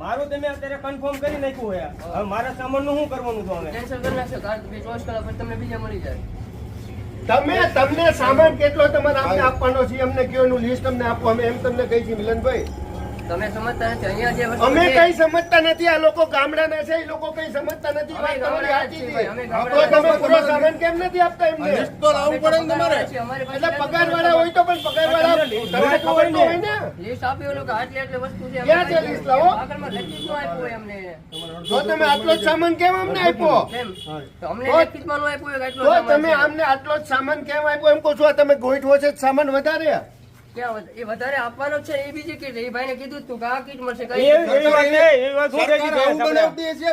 મારું તમે અત્યારે કન્ફર્મ કરી નાખ્યું હોય. હવે મારા સામાન નું શું કરવાનું છે? કેન્સલ કરી નાખશો. 24 કલાક પછી તમને બીજા મળી જાય. તમને સામાન કેટલો તમારે આપણે આપવાનો છે અમને કયો એનું લિસ્ટ અમને આપો. અમે એમ તમને કહી છીએ મિલનભાઈ, તમે સમજતા નથી. અહીંયા જે વસ્તુ અમે કઈ સમજતા નથી. આ લોકો ગામડાના છે, એ લોકો કઈ સમજતા નથી. વાત તમારી સાચી છે. તો તમે પૂરો સામાન કેમ નથી આપતા એમને? તો લાવવું પડે ને તમારે. એટલે પગાર વાળા હોય તો પણ પગાર વાળા તમને ખબર તો હોય ને. લિસ્ટ આપી ઓલો કે આટલી વસ્તુ છે. ક્યાં છે લિસ્ટ? લાવો. આગળમાં લખી શું આપ્યું હોય અમને? તો તમે આટલો જ સામાન કેમ અમને આપ્યો? કેમ તો અમને લેખિતમાં નો આપ્યું હોય કે આટલો તો સામાન તમે છે? અમને આટલો જ સામાન કેમ આપ્યો એમ કહો છો? તમે ગોઠવો છે સામાન વધારે. ક્યાં એ વધારે આપવાનો છે? એ બીજી કીટ. એ ભાઈને કીધું તું કે આ કીટ મળશે. સરકાર આવું બનાવતી હશે.